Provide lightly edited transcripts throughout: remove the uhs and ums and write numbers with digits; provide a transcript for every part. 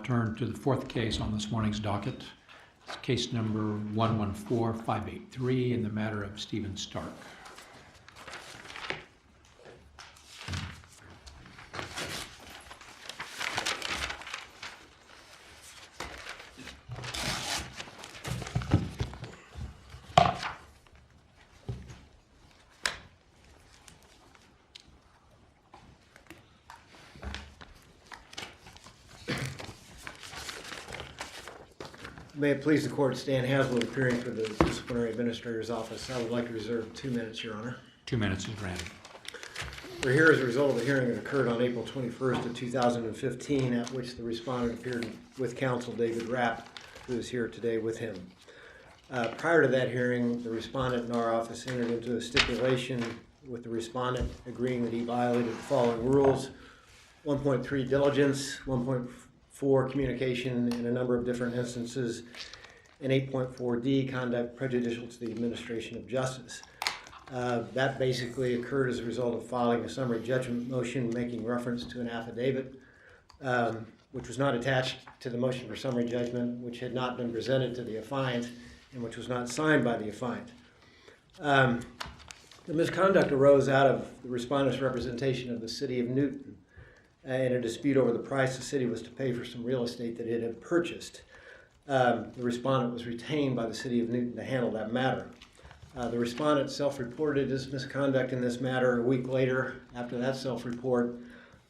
Turn to the fourth case on this morning's docket. It's case number 114583 in the matter of Stephen Stark. May it please the court, Stan Haslow appearing for the Disciplinary Administrator's Office. I would like to reserve 2 minutes, Your Honor. 2 minutes is granted. We're here as a result of a hearing that occurred on April 21st of 2015, at which the respondent appeared with counsel David Rapp, who is here today with him. Prior to that hearing, the respondent in our office entered into a stipulation with the respondent agreeing that he violated the following rules: 1.3 diligence, 1.4 communication in a number of different instances, and 8.4d conduct prejudicial to the administration of justice. That basically occurred as a result of filing a summary judgment motion making reference to an affidavit which was not attached to the motion for summary judgment, which had not been presented to the affiant, and which was not signed by the affiant. The misconduct arose out of the respondent's representation of the City of Newton in a dispute over the price the city was to pay for some real estate that it had purchased. The respondent was retained by the City of Newton to handle that matter. The respondent self-reported his misconduct in this matter. A week later, after that self-report,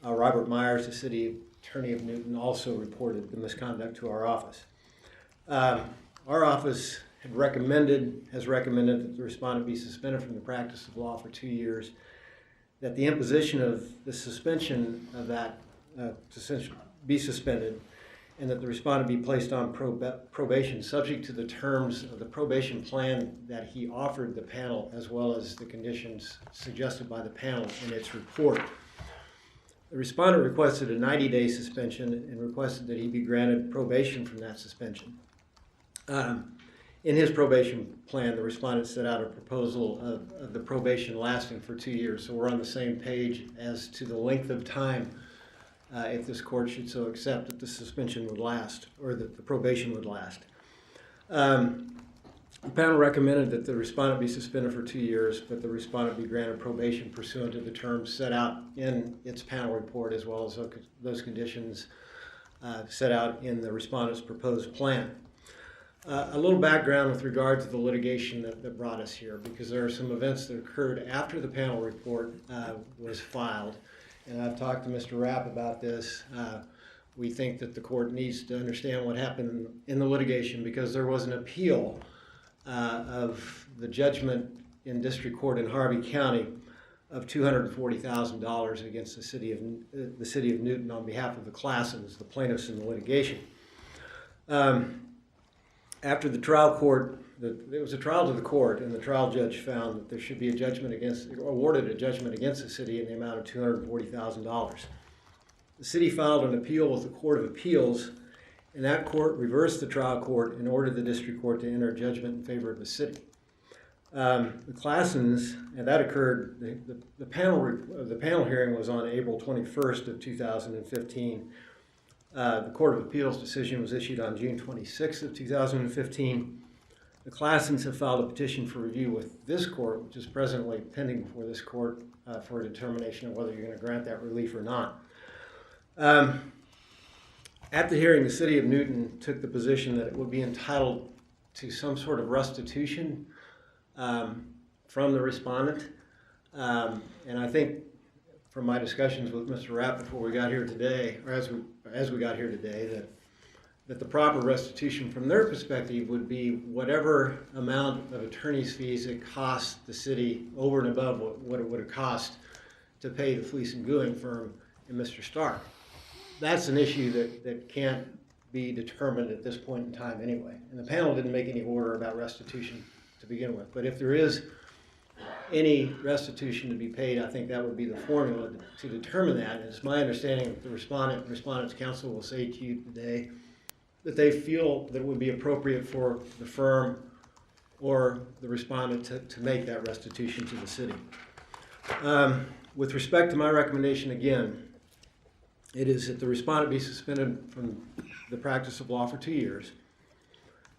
Robert Myers, the City Attorney of Newton, also reported the misconduct to our office. Our office has recommended that the respondent be suspended from the practice of law for 2 years, that the imposition of the suspension of that be suspended, and that the respondent be placed on probation subject to the terms of the probation plan that he offered the panel, as well as the conditions suggested by the panel in its report. The respondent requested a 90-day suspension and requested that he be granted probation from that suspension. In his probation plan, the respondent set out a proposal of the probation lasting for 2 years, so we're on the same page as to the length of time, if this court should so accept, that the suspension would last, or that the probation would last. The panel recommended that the respondent be suspended for 2 years, but the respondent be granted probation pursuant to the terms set out in its panel report, as well as those conditions set out in the respondent's proposed plan. A little background with regard to the litigation that brought us here, because there are some events that occurred after the panel report was filed, and I've talked to Mr. Rapp about this. We think that the court needs to understand what happened in the litigation, because there was an appeal of the judgment in district court in Harvey County of $240,000 against the city of Newton on behalf of the Classens, the plaintiffs in the litigation. After the trial court, there was a trial to the court, and the trial judge found that there should be awarded a judgment against the city in the amount of $240,000. The city filed an appeal with the Court of Appeals, and that court reversed the trial court and ordered the district court to enter judgment in favor of the city. The Classens, and that occurred, the panel hearing was on April 21st of 2015. The Court of Appeals decision was issued on June 26th of 2015. The Classens have filed a petition for review with this court, which is presently pending before this court for a determination of whether you're going to grant that relief or not. At the hearing, the City of Newton took the position that it would be entitled to some sort of restitution from the respondent. And I think from my discussions with Mr. Rapp before we got here today, or as we got here today, that the proper restitution from their perspective would be whatever amount of attorney's fees it costs the city over and above what it would have cost to pay the Fleece and Gooing firm and Mr. Stark. That's an issue that can't be determined at this point in time anyway. And the panel didn't make any order about restitution to begin with. But if there is any restitution to be paid, I think that would be the formula to determine that. And it's my understanding that the respondent's counsel will say to you today that they feel that it would be appropriate for the firm or the respondent to make that restitution to the city. With respect to my recommendation, again, it is that the respondent be suspended from the practice of law for 2 years,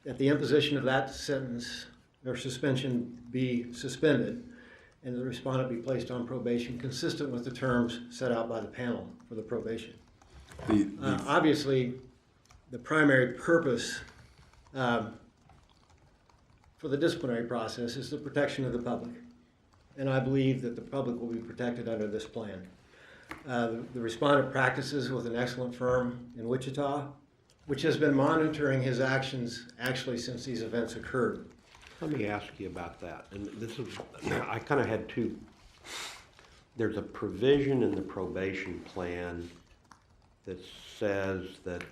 that the imposition of that sentence or suspension be suspended, and the respondent be placed on probation consistent with the terms set out by the panel for the probation. Obviously, the primary purpose for the disciplinary process is the protection of the public, and I believe that the public will be protected under this plan. The respondent practices with an excellent firm in Wichita, which has been monitoring his actions actually since these events occurred. Let me ask you about that. And this is, I kind of had two. There's a provision in the probation plan that says that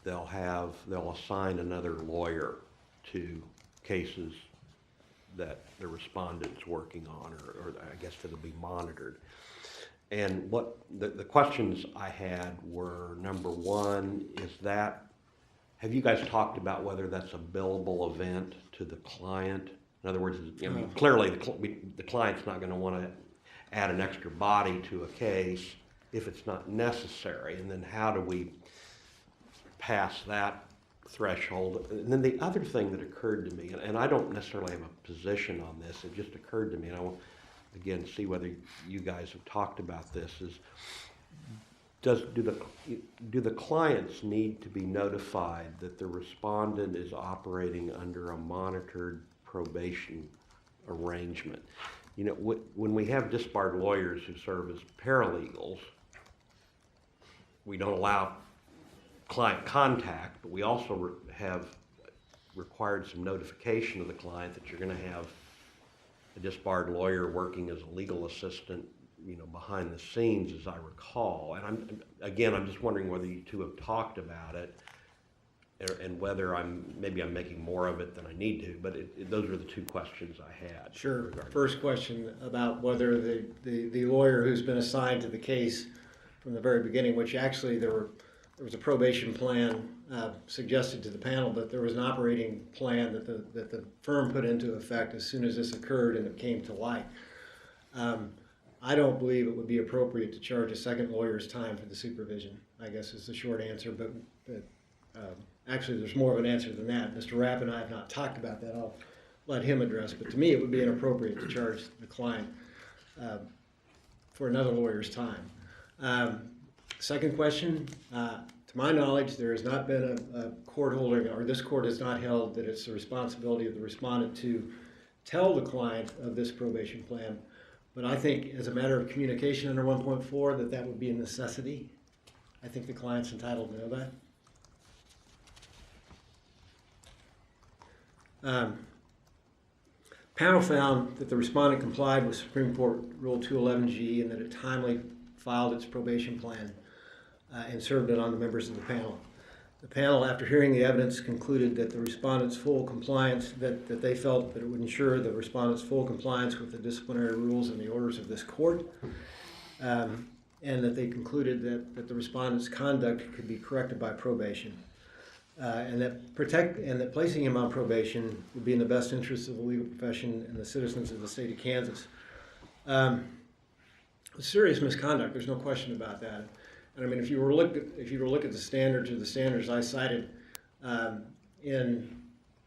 they'll assign another lawyer to cases that the respondent's working on, or I guess that'll be monitored. And what the questions I had were, number one, have you guys talked about whether that's a billable event to the client? In other words, clearly the client's not going to want to add an extra body to a case if it's not necessary. And then how do we pass that threshold? And then the other thing that occurred to me, and I don't necessarily have a position on this, it just occurred to me, and I will again see whether you guys have talked about this, is do the clients need to be notified that the respondent is operating under a monitored probation arrangement? You know, when we have disbarred lawyers who serve as paralegals, we don't allow client contact, but we also have required some notification of the client that you're going to have a disbarred lawyer working as a legal assistant, you know, behind the scenes, as I recall. And I'm just wondering whether you two have talked about it, and whether maybe I'm making more of it than I need to. But those are the two questions I had. Sure. First question about whether the lawyer who's been assigned to the case from the very beginning, which actually there was a probation plan suggested to the panel, but there was an operating plan that the firm put into effect as soon as this occurred and it came to light. I don't believe it would be appropriate to charge a second lawyer's time for the supervision, I guess is the short answer, but actually there's more of an answer than that. Mr. Rapp and I have not talked about that. I'll let him address, but to me it would be inappropriate to charge the client for another lawyer's time. Second question, to my knowledge, there has not been a court holding, or this court has not held that it's the responsibility of the respondent to tell the client of this probation plan. But I think as a matter of communication under 1.4 that would be a necessity. I think the client's entitled to know that. Panel found that the respondent complied with Supreme Court Rule 211G and that it timely filed its probation plan and served it on the members of the panel. The panel, after hearing the evidence, concluded that the respondent's full compliance, that they felt that it would ensure the respondent's full compliance with the disciplinary rules and the orders of this court, and that they concluded that the respondent's conduct could be corrected by probation, and that placing him on probation would be in the best interest of the legal profession and the citizens of the state of Kansas. Serious misconduct, there's no question about that. And I mean, if you were to look at the standards I cited in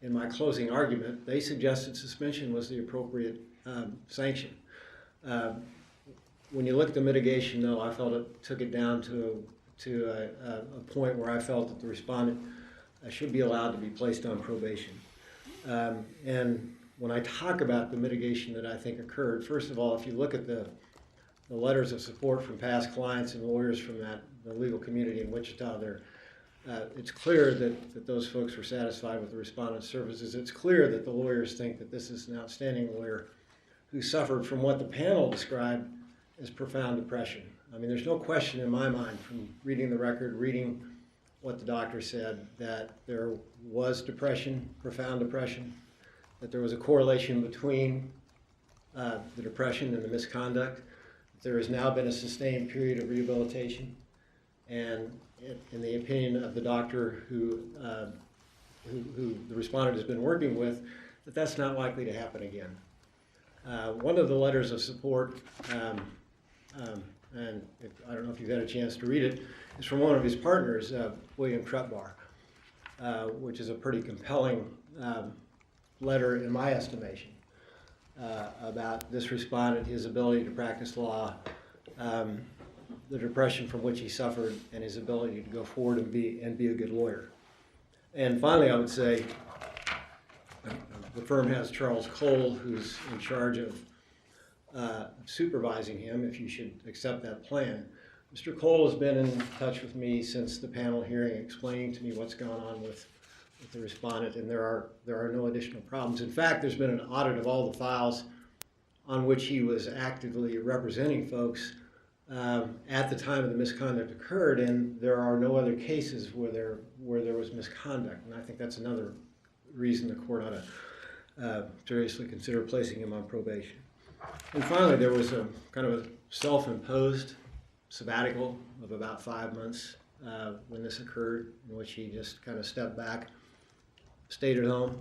my closing argument, they suggested suspension was the appropriate sanction. When you look at the mitigation, though, I felt it took it down to a point where I felt that the respondent should be allowed to be placed on probation. And when I talk about the mitigation that I think occurred, first of all, if you look at the letters of support from past clients and lawyers from the legal community in Wichita, it's clear that those folks were satisfied with the respondent's services. It's clear that the lawyers think that this is an outstanding lawyer who suffered from what the panel described as profound depression. I mean, there's no question in my mind from reading the record, reading what the doctor said, that there was depression, profound depression, that there was a correlation between the depression and the misconduct. There has now been a sustained period of rehabilitation, and in the opinion of the doctor who the respondent has been working with, that's not likely to happen again. One of the letters of support, and I don't know if you've had a chance to read it, is from one of his partners, William Trutbar. which is a pretty compelling letter in my estimation about this respondent, his ability to practice law, the depression from which he suffered, and his ability to go forward and be a good lawyer. And finally, I would say the firm has Charles Cole, who's in charge of supervising him, if you should accept that plan. Mr. Cole has been in touch with me since the panel hearing, explaining to me what's going on with the respondent, and there are no additional problems. In fact, there's been an audit of all the files on which he was actively representing folks at the time of the misconduct occurred, and there are no other cases where there was misconduct. And I think that's another reason the court ought to seriously consider placing him on probation. And finally, there was a kind of a self-imposed sabbatical of about 5 months when this occurred, in which he just kind of stepped back, stayed at home,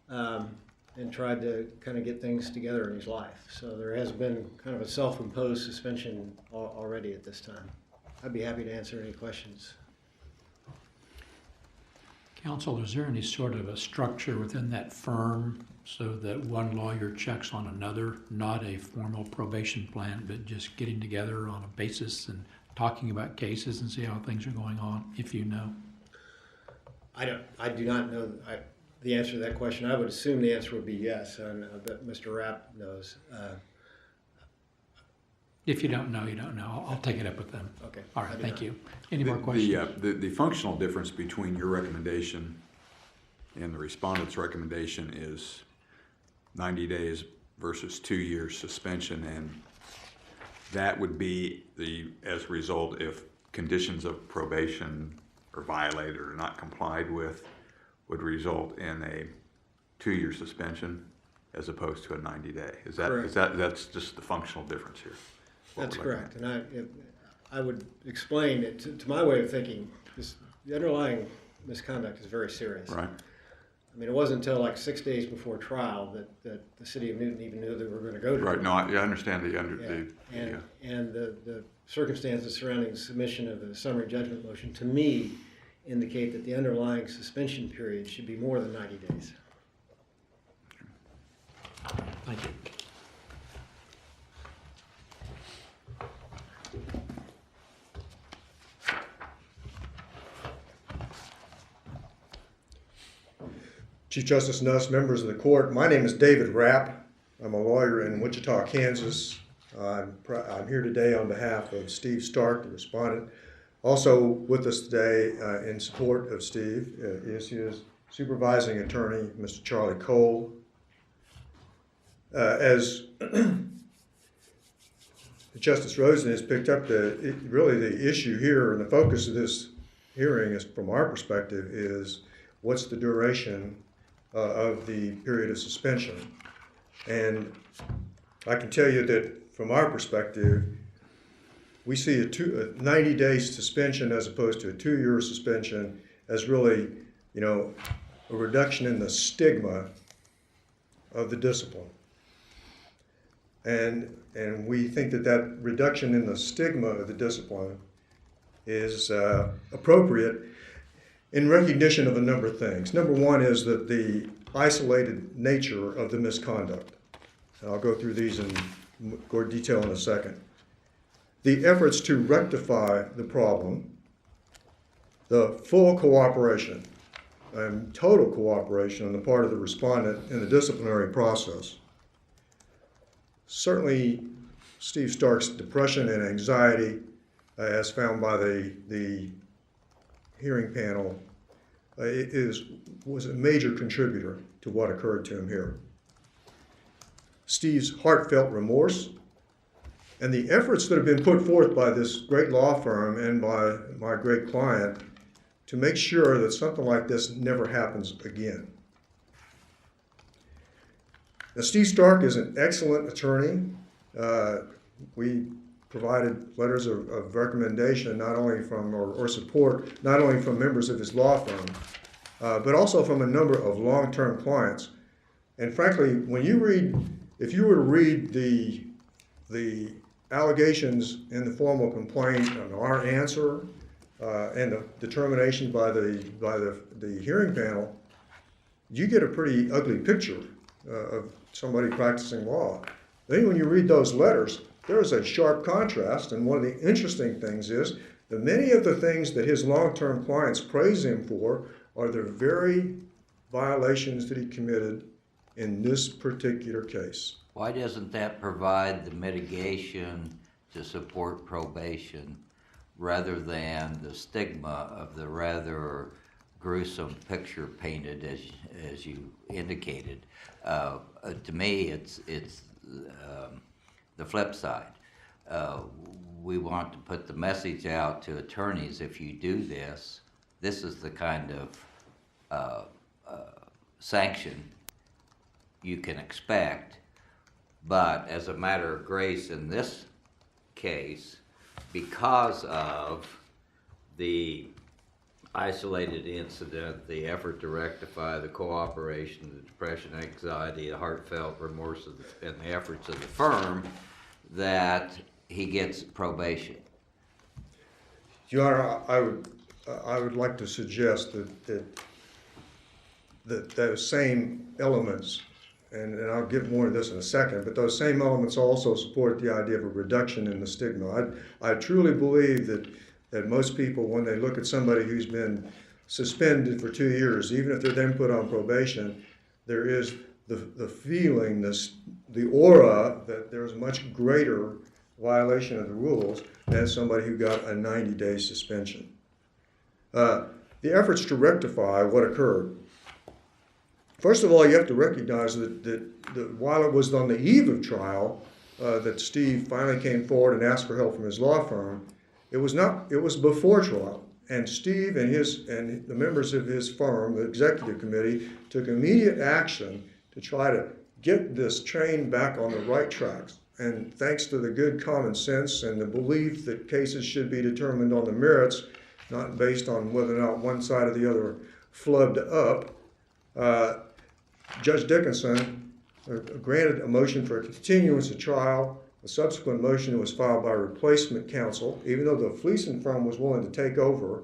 and tried to kind of get things together in his life. So there has been kind of a self-imposed suspension already at this time. I'd be happy to answer any questions. Counsel, is there any sort of a structure within that firm so that one lawyer checks on another, not a formal probation plan, but just getting together on a basis and talking about cases and see how things are going on, if you know? I do not know the answer to that question. I would assume the answer would be yes, and that Mr. Rapp knows. If you don't know, you don't know. I'll take it up with them. Okay. All right, thank you. Any more questions? The functional difference between your recommendation and the respondent's recommendation is 90 days versus 2 years suspension, and that would be as a result if conditions of probation are violated or not complied with, would result in a 2-year suspension as opposed to a 90-day. That's just the functional difference here? That's correct, and I would explain it to my way of thinking. The underlying misconduct is very serious. Right. I mean, it wasn't until like 6 days before trial that the city of Newton even knew they were going to go to Right. trial. No, I understand And the circumstances surrounding the submission of the summary judgment motion, to me, indicate that the underlying suspension period should be more than 90 days. Thank you. Chief Justice Nuss, members of the court, my name is David Rapp. I'm a lawyer in Wichita, Kansas. I'm here today on behalf of Steve Stark, the respondent. Also with us today in support of Steve is his supervising attorney, Mr. Charlie Cole. As Justice Rosen has picked up, really the issue here and the focus of this hearing is, from our perspective, is what's the duration of the period of suspension. And I can tell you that from our perspective, we see a 90-day suspension as opposed to a 2-year suspension as really, a reduction in the stigma of the discipline. And we think that reduction in the stigma of the discipline is appropriate in recognition of a number of things. Number one is that the isolated nature of the misconduct. And I'll go through these in more detail in a second. The efforts to rectify the problem, the full cooperation and total cooperation on the part of the respondent in the disciplinary process. Certainly, Steve Stark's depression and anxiety, as found by the hearing panel, was a major contributor to what occurred to him here. Steve's heartfelt remorse and the efforts that have been put forth by this great law firm and by my great client to make sure that something like this never happens again. Now, Steve Stark is an excellent attorney. We provided letters of recommendation not only from, or support, not only from members of his law firm, but also from a number of long-term clients. And frankly, if you were to read the allegations in the formal complaint and our answer, and the determination by the hearing panel, you get a pretty ugly picture of somebody practicing law. Then when you read those letters, there is a sharp contrast, and one of the interesting things is that many of the things that his long-term clients praise him for are the very violations that he committed in this particular case. Why doesn't that provide the mitigation to support probation rather than the stigma of the rather gruesome picture painted as you indicated? To me, it's the flip side. We want to put the message out to attorneys: if you do this, this is the kind of sanction you can expect. But as a matter of grace in this case, because of the isolated incident, the effort to rectify, the cooperation, the depression, anxiety, the heartfelt remorse, and the efforts of the firm, that he gets probation. Your Honor, I would like to suggest that those same elements, and I'll get more of this in a second, but those same elements also support the idea of a reduction in the stigma. I truly believe that most people, when they look at somebody who's been suspended for 2 years, even if they're then put on probation, there is the feeling, the aura that there's much greater violation of the rules than somebody who got a 90-day suspension. The efforts to rectify what occurred. First of all, you have to recognize that while it was on the eve of trial that Steve finally came forward and asked for help from his law firm, it was before trial. And Steve and the members of his firm, the executive committee, took immediate action to try to get this train back on the right tracks. And thanks to the good common sense and the belief that cases should be determined on the merits, not based on whether or not one side or the other flubbed up, Judge Dickinson granted a motion for a continuance of trial. A subsequent motion was filed by replacement counsel. Even though the Fleeson firm was willing to take over,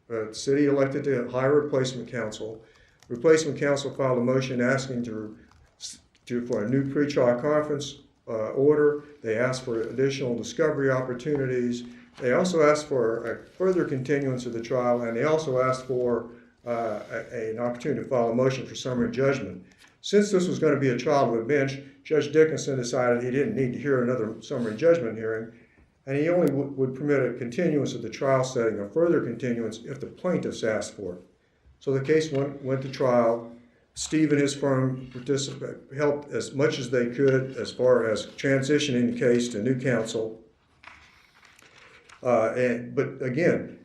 the city elected to hire replacement counsel. Replacement counsel filed a motion asking for a new pretrial conference order. They asked for additional discovery opportunities. They also asked for a further continuance of the trial, and they also asked for an opportunity to file a motion for summary judgment. Since this was going to be a trial to a bench, Judge Dickinson decided he didn't need to hear another summary judgment hearing, and he only would permit a continuance of the trial setting, a further continuance if the plaintiffs asked for it. So the case went to trial. Steve and his firm helped as much as they could as far as transitioning the case to new counsel. But again,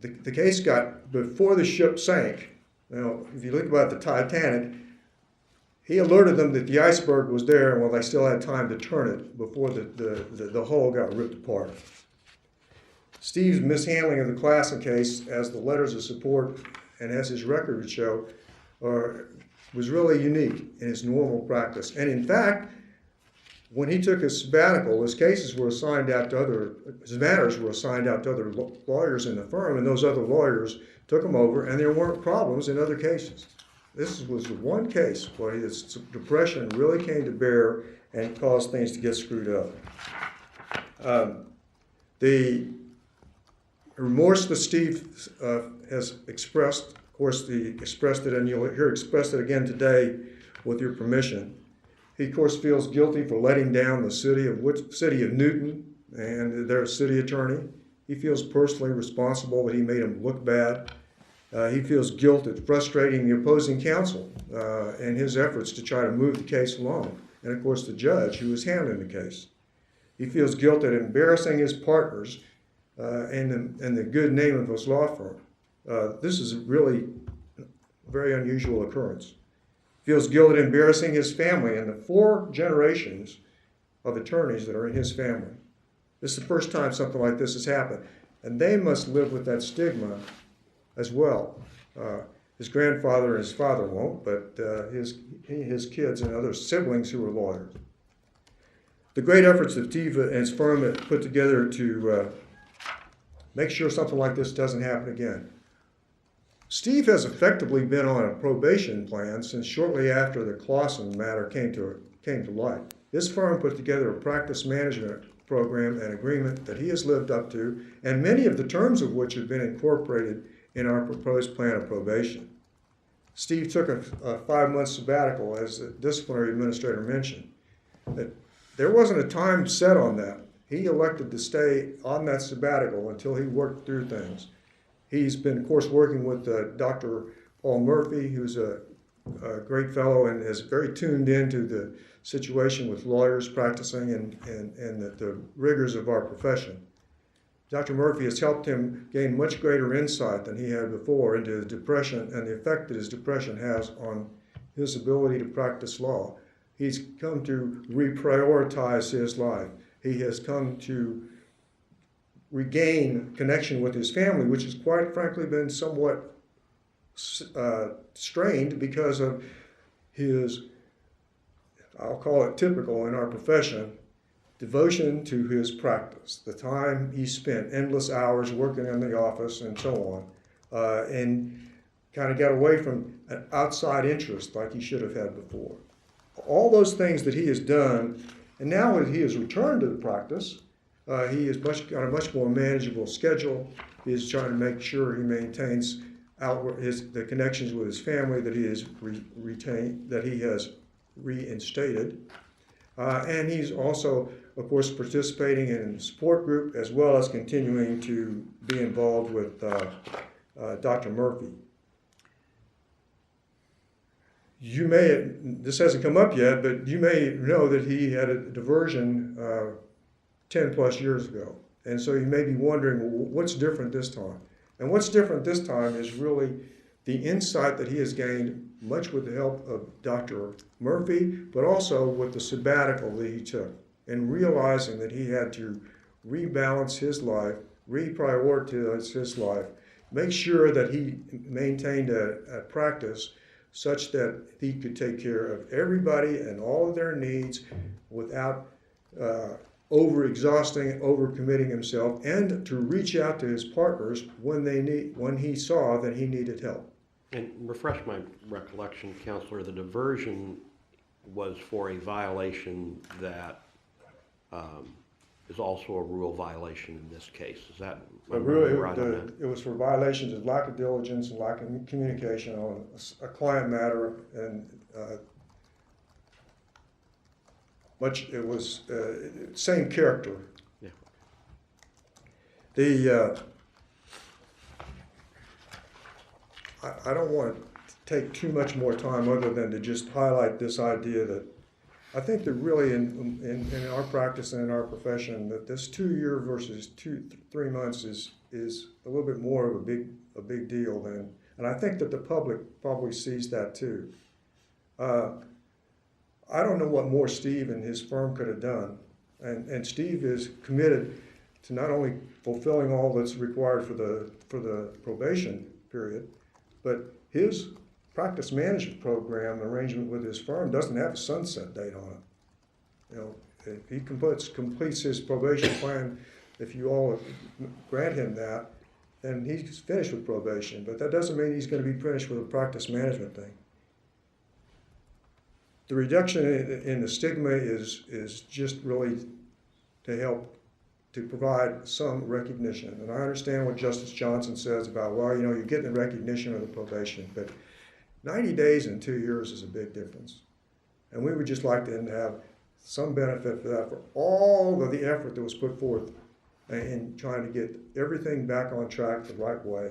the case got, before the ship sank, if you look about the Titanic, he alerted them that the iceberg was there, and they still had time to turn it before the hull got ripped apart. Steve's mishandling of the Klassen case, as the letters of support and as his record would show, was really unique in his normal practice. And in fact, when he took his sabbatical, his matters were assigned out to other lawyers in the firm, and those other lawyers took them over, and there weren't problems in other cases. This was the one case where his depression really came to bear and caused things to get screwed up. The remorse that Steve has expressed, of course, he expressed it, and you'll hear expressed it again today with your permission. He, of course, feels guilty for letting down the city of Newton and their city attorney. He feels personally responsible that he made him look bad. He feels guilt at frustrating the opposing counsel in his efforts to try to move the case along, and of course the judge who was handling the case. He feels guilt at embarrassing his partners and the good name of his law firm. This is really a very unusual occurrence. He feels guilt at embarrassing his family and the 4 generations of attorneys that are in his family. This is the first time something like this has happened, and they must live with that stigma as well. His grandfather and his father won't, but his kids and other siblings who are lawyers. The great efforts that Steve and his firm have put together to make sure something like this doesn't happen again. Steve has effectively been on a probation plan since shortly after the Clausen matter came to light. His firm put together a practice management program and agreement that he has lived up to, and many of the terms of which have been incorporated in our proposed plan of probation. Steve took a 5-month sabbatical, as the disciplinary administrator mentioned. That there wasn't a time set on that. He elected to stay on that sabbatical until he worked through things. He's been, of course, working with Dr. Paul Murphy, who's a great fellow and is very tuned into the situation with lawyers practicing and the rigors of our profession. Dr. Murphy has helped him gain much greater insight than he had before into his depression and the effect that his depression has on his ability to practice law. He's come to reprioritize his life. He has come to regain connection with his family, which has quite frankly been somewhat strained because of his, I'll call it typical in our profession, devotion to his practice, the time he spent endless hours working in the office and so on, and kind of got away from an outside interest like he should have had before. All those things that he has done, and now that he has returned to the practice, he has got a much more manageable schedule. He is trying to make sure he maintains the connections with his family that he has retained, that he has reinstated. And he's also, of course, participating in a support group as well as continuing to be involved with Dr. Murphy. You may, this hasn't come up yet, but you may know that he had a diversion 10 plus years ago. And so you may be wondering, well, what's different this time? And what's different this time is really the insight that he has gained, much with the help of Dr. Murphy, but also with the sabbatical that he took, and realizing that he had to rebalance his life, reprioritize his life, make sure that he maintained a practice such that he could take care of everybody and all of their needs without over-exhausting, over-committing himself, and to reach out to his partners when he saw that he needed help. And refresh my recollection, Counselor, the diversion was for a violation that is also a rule violation in this case. Is that right on that? It was for violations of lack of diligence and lack of communication on a client matter, and it was same character. Yeah. I don't want to take too much more time other than to just highlight this idea that I think that really in our practice and in our profession that this 2 year versus 3 months is a little bit more of a big deal than, and I think that the public probably sees that too. I don't know what more Steve and his firm could have done, and Steve is committed to not only fulfilling all that's required for the probation period, but his practice management program arrangement with his firm doesn't have a sunset date on it. You know, if he completes his probation plan, if you all grant him that, then he's finished with probation. But that doesn't mean he's going to be finished with a practice management thing. The reduction in the stigma is just really to help to provide some recognition. And I understand what Justice Johnson says about, well, you know, you're getting the recognition of the probation, but 90 days and 2 years is a big difference. And we would just like to have some benefit for that, for all of the effort that was put forth in trying to get everything back on track the right way,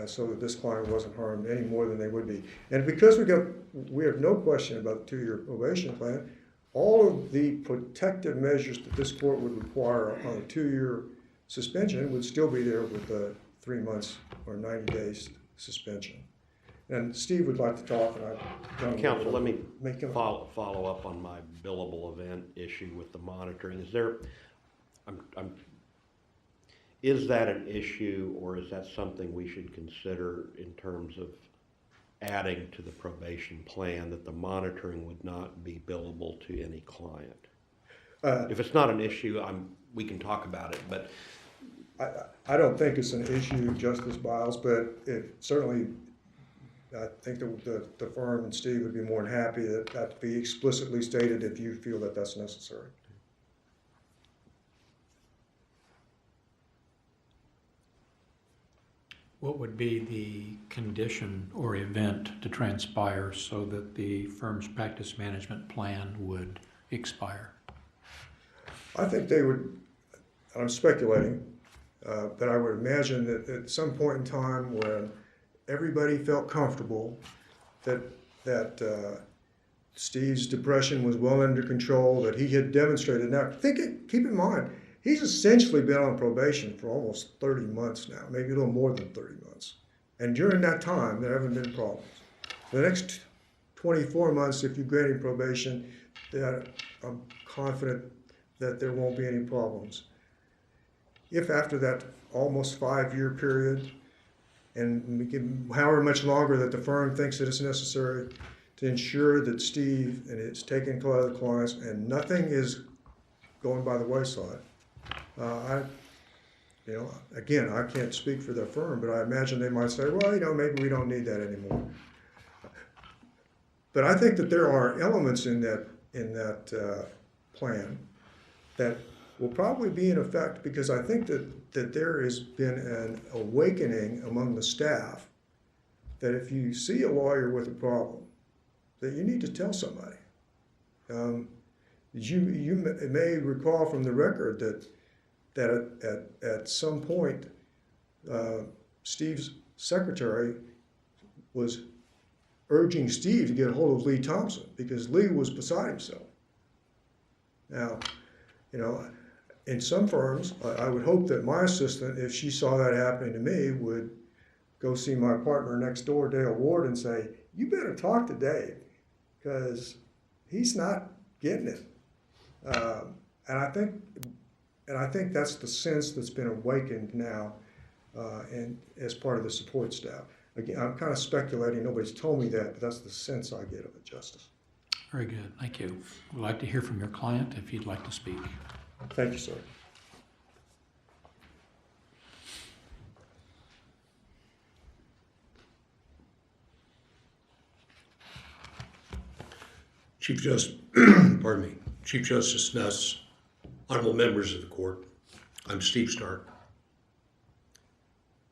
so that this client wasn't harmed any more than they would be. And because we have no question about the 2 year probation plan, all of the protective measures that this court would require on a 2 year suspension would still be there with the 3 months or 90 days suspension. And Steve would like to talk, and I've Counsel, let me follow up on my billable event issue with the monitoring. Is that an issue, or is that something we should consider in terms of adding to the probation plan, that the monitoring would not be billable to any client? If it's not an issue, we can talk about it, but I don't think it's an issue, Justice Biles, but it certainly, I think the firm and Steve would be more than happy that that be explicitly stated if you feel that that's necessary. What would be the condition or event to transpire so that the firm's practice management plan would expire? I think they would, I'm speculating, but I would imagine that at some point in time when everybody felt comfortable that Steve's depression was well under control, that he had demonstrated. Now, keep in mind, he's essentially been on probation for almost 30 months now, maybe a little more than 30 months. And during that time, there haven't been problems. The next 24 months, if you grant him probation, that I'm confident that there won't be any problems. If after that almost 5-year period, and we can, however much longer that the firm thinks that it's necessary to ensure that Steve and it's taking care of the clients and nothing is going by the wayside, again, I can't speak for the firm, but I imagine they might say, well, maybe we don't need that anymore. But I think that there are elements in that plan that will probably be in effect, because I think that there has been an awakening among the staff that if you see a lawyer with a problem, that you need to tell somebody. You may recall from the record that at some point, Steve's secretary was urging Steve to get a hold of Lee Thompson because Lee was beside himself. Now, in some firms, I would hope that my assistant, if she saw that happening to me, would go see my partner next door, Dale Ward, and say, you better talk to Dave because he's not getting it. And I think that's the sense that's been awakened now and as part of the support staff. Again, I'm kind of speculating. Nobody's told me that, but that's the sense I get of it, Justice. Very good, thank you. We'd like to hear from your client if you'd like to speak. Thank you, sir. Chief Justice, pardon me, Chief Justice Nuss, honorable members of the court, I'm Steve Stark.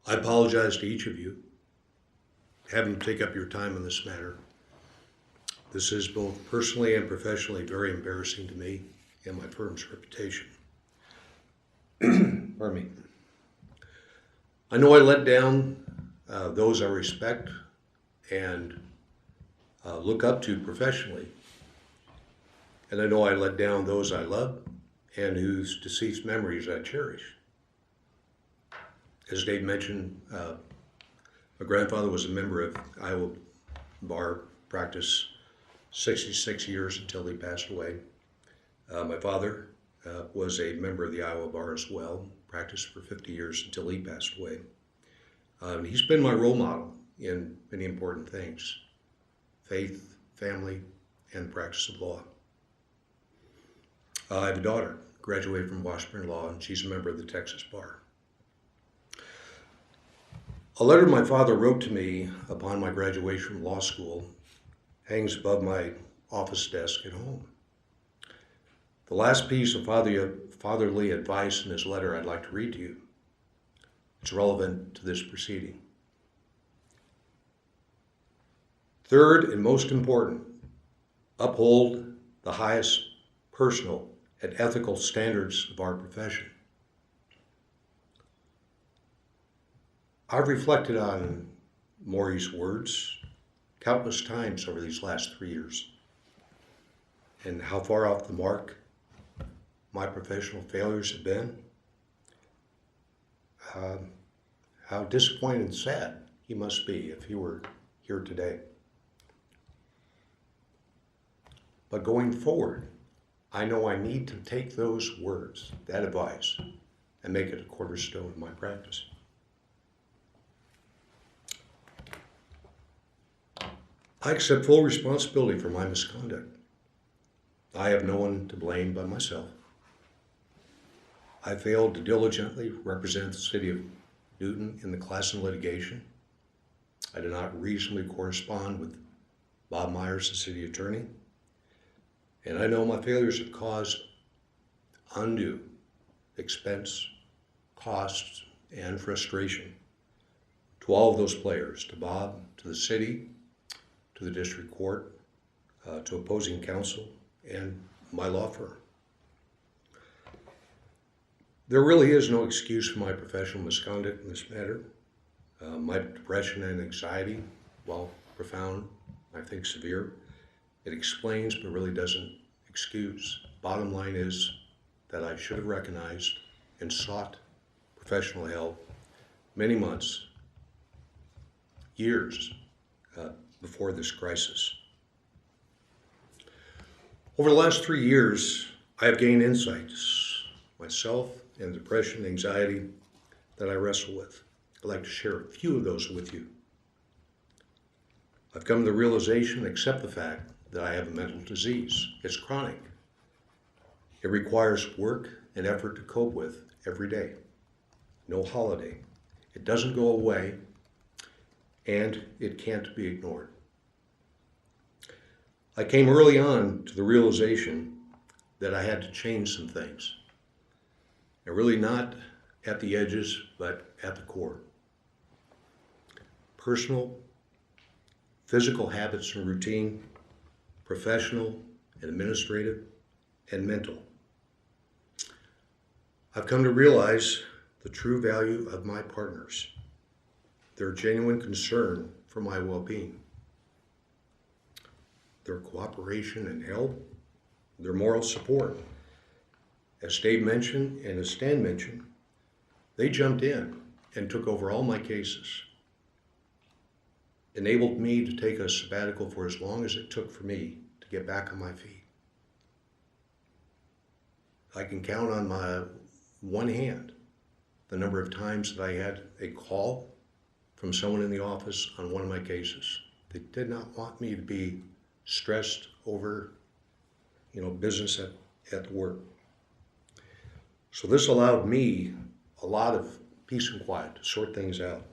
I apologize to each of you, having to take up your time on this matter. This is both personally and professionally very embarrassing to me and my firm's reputation. Pardon me. I know I let down those I respect and look up to professionally. And I know I let down those I love and whose deceased memories I cherish. As Dave mentioned, my grandfather was a member of Iowa Bar Practice 66 years until he passed away. My father was a member of the Iowa Bar as well, practiced for 50 years until he passed away. He's been my role model in many important things: faith, family, and the practice of law. I have a daughter, graduated from Washburn Law, and she's a member of the Texas Bar. A letter my father wrote to me upon my graduation from law school hangs above my office desk at home. The last piece of fatherly advice in his letter I'd like to read to you. It's relevant to this proceeding. Third and most important, uphold the highest personal and ethical standards of our profession. I've reflected on Maury's words countless times over these last 3 years, and how far off the mark my professional failures have been, how disappointed and sad he must be if he were here today. But going forward, I know I need to take those words, that advice, and make it a cornerstone of my practice. I accept full responsibility for my misconduct. I have no one to blame but myself. I failed to diligently represent the city of Newton in the Klassen litigation. I did not reasonably correspond with Bob Myers, the city attorney. And I know my failures have caused undue expense, costs, and frustration to all of those players, to Bob, to the city, to the district court, to opposing counsel, and my law firm. There really is no excuse for my professional misconduct in this matter. My depression and anxiety, while profound, I think severe, it explains but really doesn't excuse. Bottom line is that I should have recognized and sought professional help many months, years before this crisis. Over the last 3 years, I have gained insights myself and depression, anxiety that I wrestle with. I'd like to share a few of those with you. I've come to the realization and accept the fact that I have a mental disease. It's chronic. It requires work and effort to cope with every day. No holiday. It doesn't go away, and it can't be ignored. I came early on to the realization that I had to change some things. And really not at the edges, but at the core. Personal, physical habits and routine, professional and administrative, and mental. I've come to realize the true value of my partners, their genuine concern for my well-being, their cooperation and help, their moral support. As Dave mentioned and as Stan mentioned, they jumped in and took over all my cases, enabled me to take a sabbatical for as long as it took for me to get back on my feet. I can count on my one hand the number of times that I had a call from someone in the office on one of my cases. They did not want me to be stressed over, business at work. So this allowed me a lot of peace and quiet to sort things out.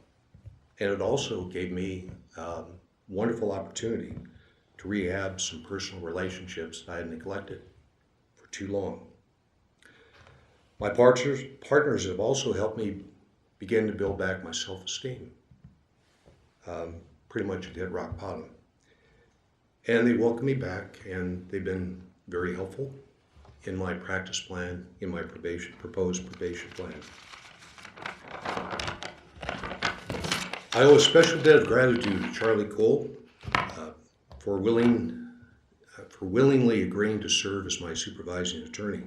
And it also gave me a wonderful opportunity to rehab some personal relationships that I had neglected for too long. My partners have also helped me begin to build back my self-esteem. Pretty much it hit rock bottom. And they welcomed me back, and they've been very helpful in my practice plan, in my proposed probation plan. I owe a special debt of gratitude to Charlie Cole for willingly agreeing to serve as my supervising attorney.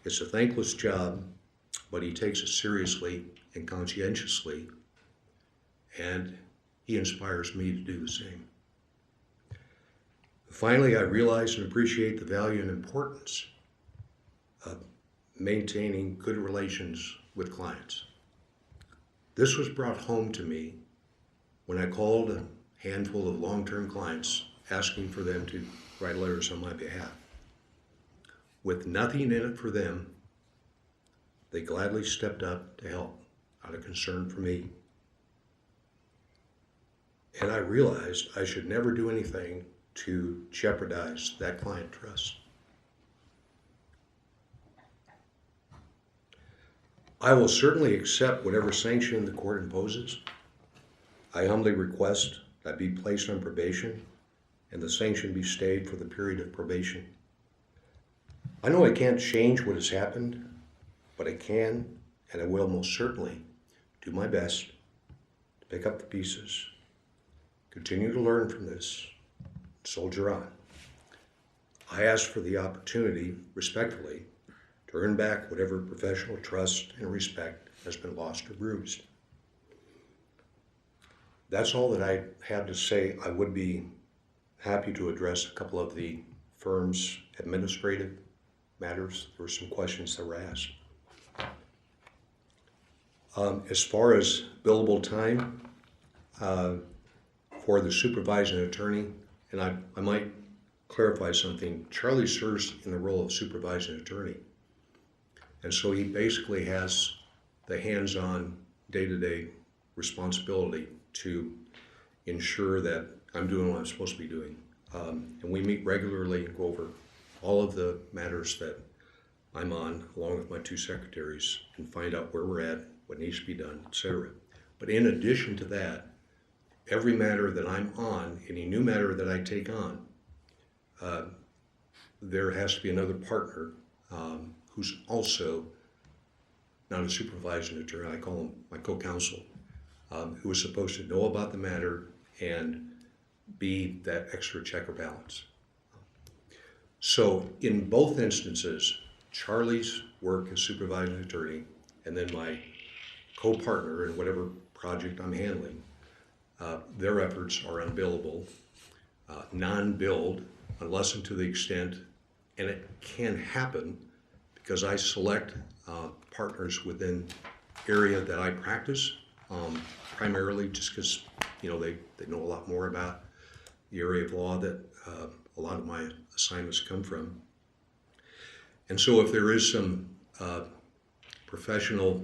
It's a thankless job, but he takes it seriously and conscientiously, and he inspires me to do the same. Finally, I realize and appreciate the value and importance of maintaining good relations with clients. This was brought home to me when I called a handful of long-term clients asking for them to write letters on my behalf. With nothing in it for them, they gladly stepped up to help out of concern for me. And I realized I should never do anything to jeopardize that client trust. I will certainly accept whatever sanction the court imposes. I humbly request that I be placed on probation and the sanction be stayed for the period of probation. I know I can't change what has happened, but I can and I will most certainly do my best to pick up the pieces, continue to learn from this, soldier on. I ask for the opportunity, respectfully, to earn back whatever professional trust and respect has been lost or bruised. That's all that I have to say. I would be happy to address a couple of the firm's administrative matters. There were some questions that were asked. As far as billable time for the supervising attorney, and I might clarify something, Charlie serves in the role of supervising attorney. And so he basically has the hands-on, day-to-day responsibility to ensure that I'm doing what I'm supposed to be doing. And we meet regularly and go over all of the matters that I'm on, along with my two secretaries, and find out where we're at, what needs to be done, etc. But in addition to that, every matter that I'm on, any new matter that I take on, there has to be another partner who's also not a supervising attorney, I call him my co-counsel, who is supposed to know about the matter and be that extra check or balance. So in both instances, Charlie's work as supervising attorney and then my co-partner in whatever project I'm handling, their efforts are unbillable, non-billed, unless and to the extent, and it can happen because I select partners within area that I practice, primarily just because they know a lot more about the area of law that a lot of my assignments come from. And so if there is some professional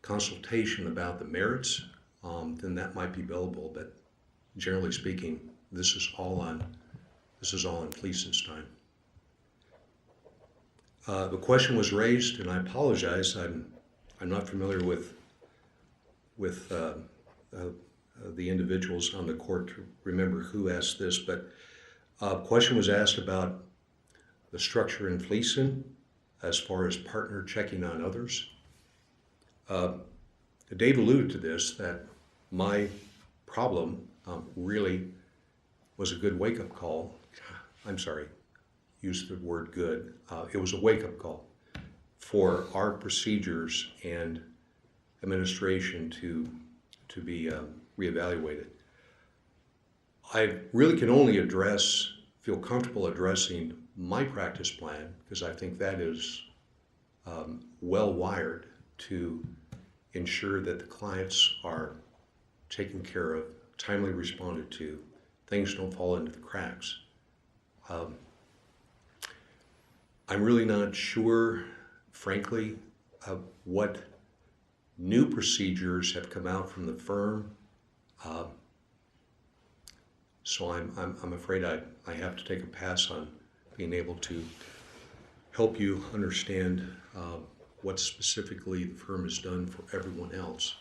consultation about the merits, then that might be billable. But generally speaking, this is all on Fleeson's time. The question was raised, and I apologize. I'm not familiar with the individuals on the court to remember who asked this, but a question was asked about the structure in Fleeson as far as partner checking on others. Dave alluded to this, that my problem really was a good wake-up call. I'm sorry, use the word good. It was a wake-up call for our procedures and administration to be reevaluated. I really can only feel comfortable addressing my practice plan because I think that is well wired to ensure that the clients are taken care of, timely responded to, things don't fall into the cracks. I'm really not sure, frankly, what new procedures have come out from the firm. So I'm afraid I have to take a pass on being able to help you understand what specifically the firm has done for everyone else.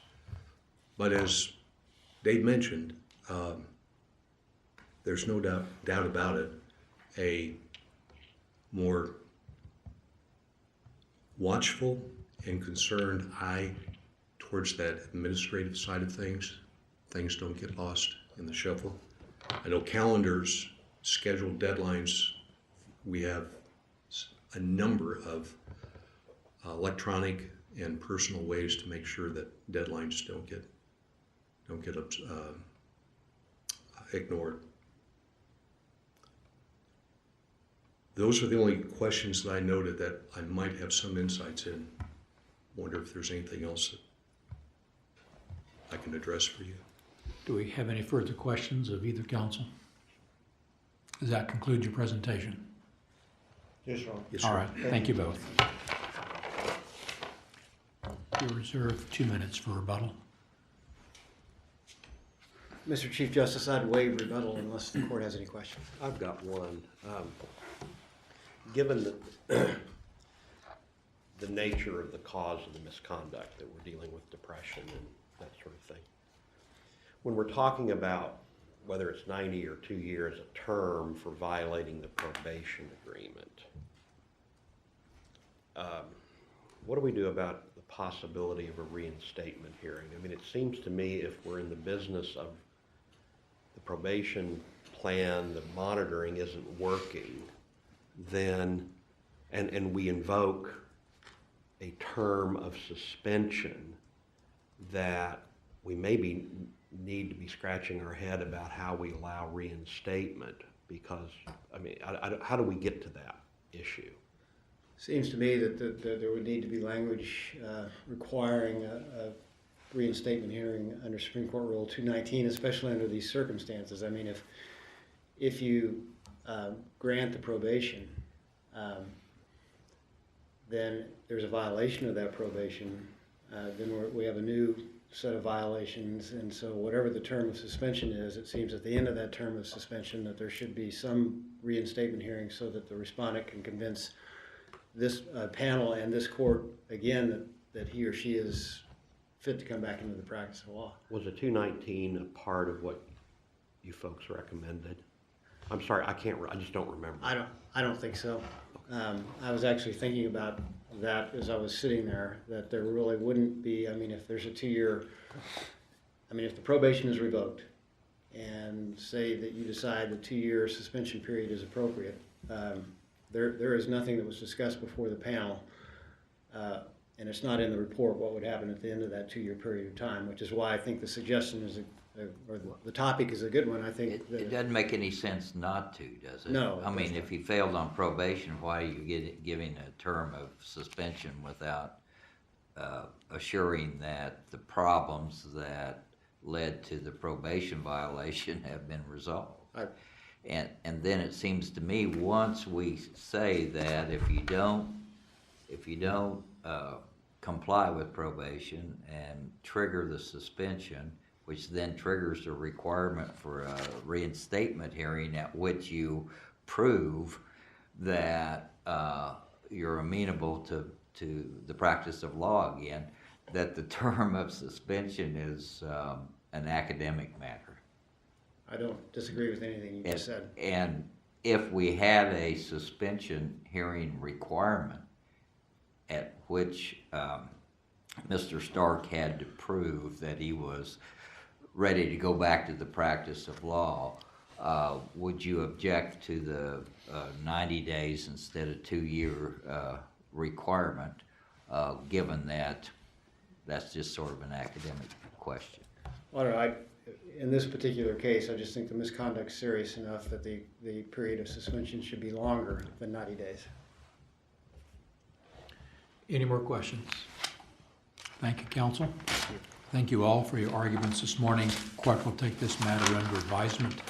But as Dave mentioned, there's no doubt about it, a more watchful and concerned eye towards that administrative side of things. Things don't get lost in the shuffle. I know calendars, scheduled deadlines, we have a number of electronic and personal ways to make sure that deadlines don't get ignored. Those are the only questions that I noted that I might have some insights in. Wonder if there's anything else that I can address for you. Do we have any further questions of either counsel? Does that conclude your presentation? Yes, Your Honor. Yes, sir. All right, thank you both. You're reserved 2 minutes for rebuttal. Mr. Chief Justice, I'd waive rebuttal unless the court has any questions. I've got one. Given the nature of the cause of the misconduct that we're dealing with, depression and that sort of thing, when we're talking about whether it's 90 or 2 years a term for violating the probation agreement, what do we do about the possibility of a reinstatement hearing? I mean, it seems to me if we're in the business of the probation plan, the monitoring isn't working, then, and we invoke a term of suspension, that we maybe need to be scratching our head about how we allow reinstatement, because, I mean, how do we get to that issue? Seems to me that there would need to be language requiring a reinstatement hearing under Supreme Court Rule 219, especially under these circumstances. I mean, if you grant the probation, then there's a violation of that probation, then we have a new set of violations, and so whatever the term of suspension is, it seems at the end of that term of suspension that there should be some reinstatement hearing so that the respondent can convince this panel and this court again that he or she is fit to come back into the practice of law. Was a 219 a part of what you folks recommended? I'm sorry, I just don't remember. I don't think so. I was actually thinking about that as I was sitting there, that there really wouldn't be, I mean, if there's a 2-year, I mean, if the probation is revoked and say that you decide the 2-year suspension period is appropriate, there is nothing that was discussed before the panel, and it's not in the report what would happen at the end of that 2-year period of time, which is why I think the suggestion is, or the topic is a good one. I think It doesn't make any sense not to, does it? No, it I mean, doesn't. if he failed on probation, why are you giving a term of suspension without assuring that the problems that led to the probation violation have been resolved? And then it seems to me, once we say that if you don't comply with probation and trigger the suspension, which then triggers a requirement for a reinstatement hearing at which you prove that you're amenable to the practice of law again, that the term of suspension is an academic matter. I don't disagree with anything you just said. And if we had a suspension hearing requirement at which Mr. Stark had to prove that he was ready to go back to the practice of law, would you object to the 90 days instead of 2-year requirement, given that that's just sort of an academic question? Well, in this particular case, I just think the misconduct's serious enough that the period of suspension should be longer than 90 days. Any more questions? Thank you, counsel. Thank you all for your arguments this morning. Court will take this matter under advisement.